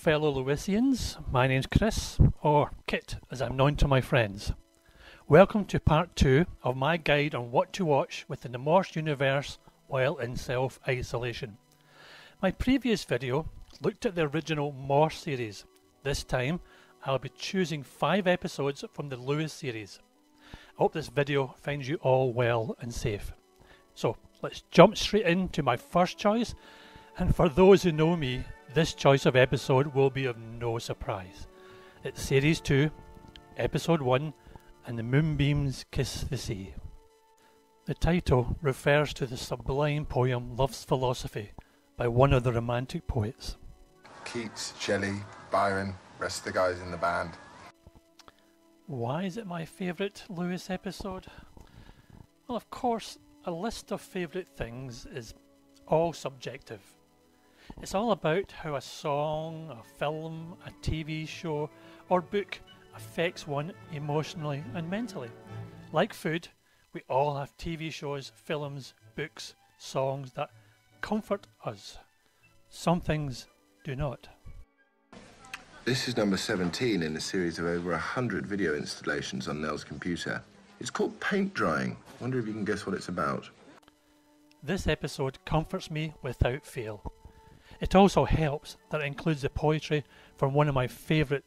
fellow Lewisians, my name's Chris, or Kit as I'm known to my friends. Welcome to part 2 of my guide on what to watch within the Morse Universe while in self-isolation. My previous video looked at the original Morse series. This time I'll be choosing 5 episodes from the Lewis series. I hope this video finds you all well and safe. So let's jump straight into my first choice, and for those who know me, this choice of episode will be of no surprise. It's Series 2, Episode 1, and the Moonbeams Kiss the Sea. The title refers to the sublime poem Love's Philosophy by one of the Romantic poets. Keats, Shelley, Byron, rest of the guys in the band. Why is it my favourite Lewis episode? Well, of course, a list of favourite things is all subjective. It's all about how a song, a film, a TV show or book affects one emotionally and mentally. Like food, we all have TV shows, films, books, songs that comfort us. Some things do not. This is number 17 in a series of over 100 video installations on Nell's computer. It's called paint drying. Wonder if you can guess what it's about. This episode comforts me without fail. It also helps that it includes the poetry from one of my favourite,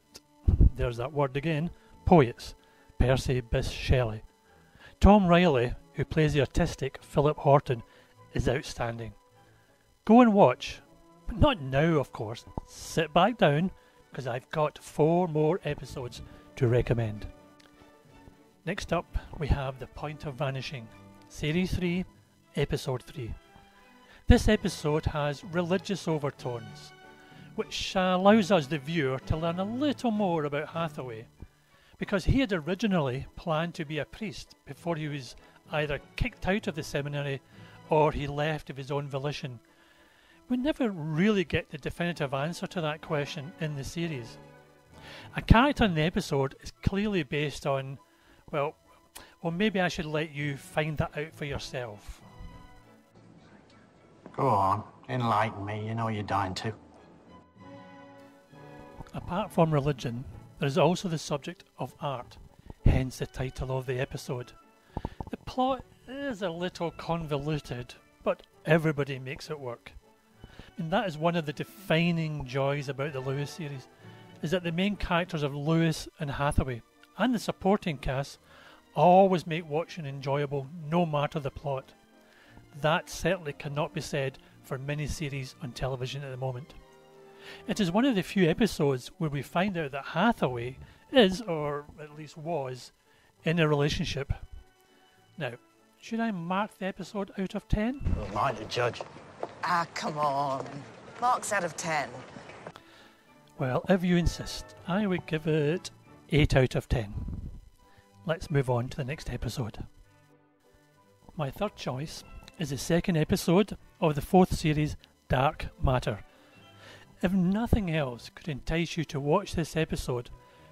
there's that word again, poets, Percy Bysshe Shelley. Tom Riley, who plays the autistic Philip Horton, is outstanding. Go and watch, but not now of course. Sit back down, because I've got 4 more episodes to recommend. Next up we have The Point of Vanishing, Series 3, Episode 3. This episode has religious overtones, which allows us, the viewer, to learn a little more about Hathaway, because he had originally planned to be a priest before he was either kicked out of the seminary or he left of his own volition. We never really get the definitive answer to that question in the series. A character in the episode is clearly based on, well, maybe I should let you find that out for yourself. Go on, enlighten me, you know you're dying to. Apart from religion, there is also the subject of art, hence the title of the episode. The plot is a little convoluted, but everybody makes it work. And that is one of the defining joys about the Lewis series, is that the main characters of Lewis and Hathaway, and the supporting cast, always make watching enjoyable no matter the plot. That certainly cannot be said for many series on television at the moment. It is one of the few episodes where we find out that Hathaway is, or at least was, in a relationship. Now, should I mark the episode out of 10? Well, mind the judge. Ah, come on. Marks out of 10. Well, if you insist, I would give it 8 out of 10. Let's move on to the next episode. My third choice is the second episode of the 4th series, Dark Matter. If nothing else could entice you to watch this episode,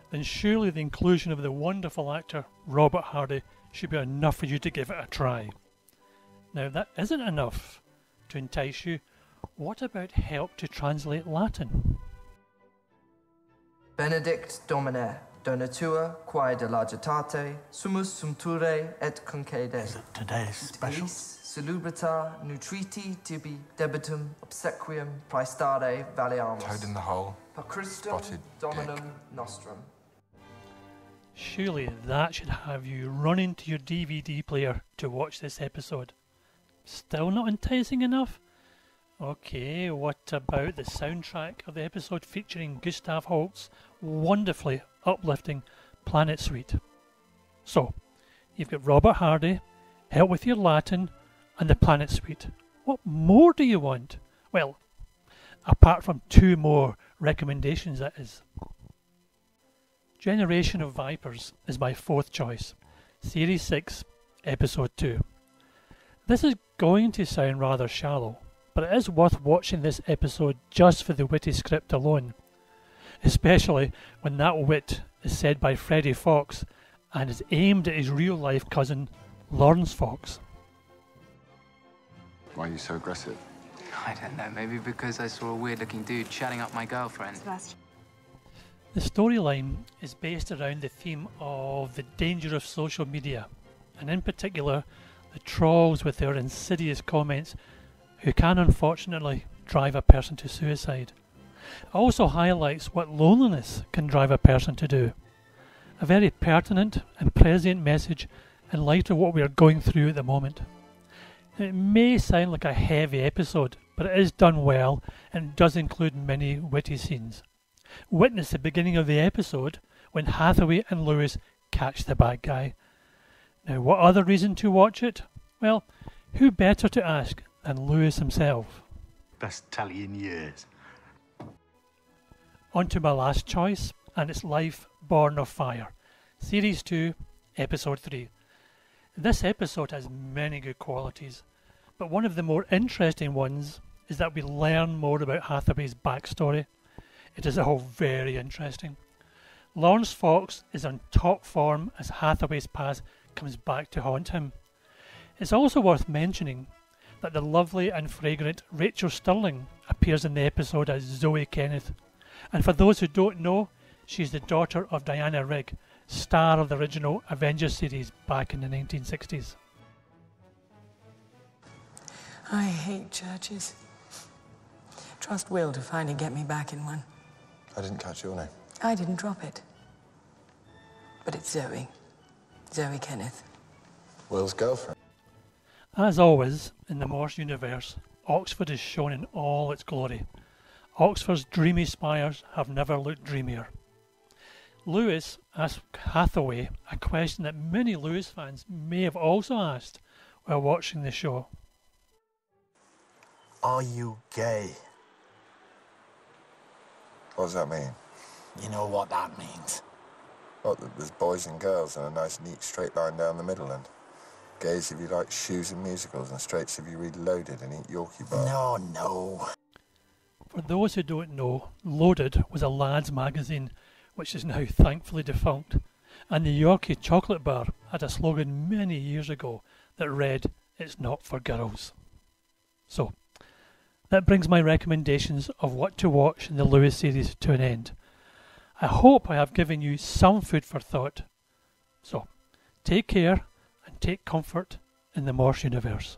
then surely the inclusion of the wonderful actor Robert Hardy should be enough for you to give it a try. Now, if that isn't enough to entice you, what about help to translate Latin? Benedict Domine, donatua quae de largitate, sumus sumpture et concedes. Is it today's special? Salubrita nutriti tibi debitum obsequium praestare valeamus. Toad in the hole. Per Christum Spotted Dominum dick. Nostrum. Surely that should have you run into your DVD player to watch this episode. Still not enticing enough? Okay, what about the soundtrack of the episode featuring Gustav Holst's wonderfully uplifting Planet Suite? So, you've got Robert Hardy, help with your Latin, and the Planet Suite. What more do you want? Well, apart from 2 more recommendations, that is. Generation of Vipers is my 4th choice, Series 6, Episode 2. This is going to sound rather shallow, but it is worth watching this episode just for the witty script alone, especially when that wit is said by Freddie Fox and is aimed at his real-life cousin, Lawrence Fox. Why are you so aggressive? I don't know, maybe because I saw a weird-looking dude chatting up my girlfriend. The storyline is based around the theme of the danger of social media, and in particular, the trolls with their insidious comments who can unfortunately drive a person to suicide. It also highlights what loneliness can drive a person to do. A very pertinent and prescient message in light of what we are going through at the moment. It may sound like a heavy episode, but it is done well and does include many witty scenes. Witness the beginning of the episode when Hathaway and Lewis catch the bad guy. Now, what other reason to watch it? Well, who better to ask than Lewis himself? Best telly in years. On to my last choice, and it's Life Born of Fire, Series 2, Episode 3. This episode has many good qualities, but one of the more interesting ones is that we learn more about Hathaway's backstory. It is all very interesting. Lawrence Fox is on top form as Hathaway's past comes back to haunt him. It's also worth mentioning that the lovely and fragrant Rachel Stirling appears in the episode as Zoe Kenneth. And for those who don't know, she's the daughter of Diana Rigg, star of the original Avengers series back in the 1960s. I hate churches. Trust Will to finally get me back in one. I didn't catch your name. I didn't drop it. But it's Zoe. Zoe Kenneth. Will's girlfriend. As always, in the Morse Universe, Oxford is shown in all its glory. Oxford's dreamy spires have never looked dreamier. Lewis asks Hathaway a question that many Lewis fans may have also asked while watching the show. Are you gay? What does that mean? You know what that means. Well, there's boys and girls and a nice neat straight line down the middle, and gays if you like shoes and musicals, and straights if you read Loaded and eat Yorkie bar. No. For those who don't know, Loaded was a lads' magazine which is now thankfully defunct, and the Yorkie chocolate bar had a slogan many years ago that read, "It's not for girls." So, that brings my recommendations of what to watch in the Lewis series to an end. I hope I have given you some food for thought. So, take care and take comfort in the Morse Universe.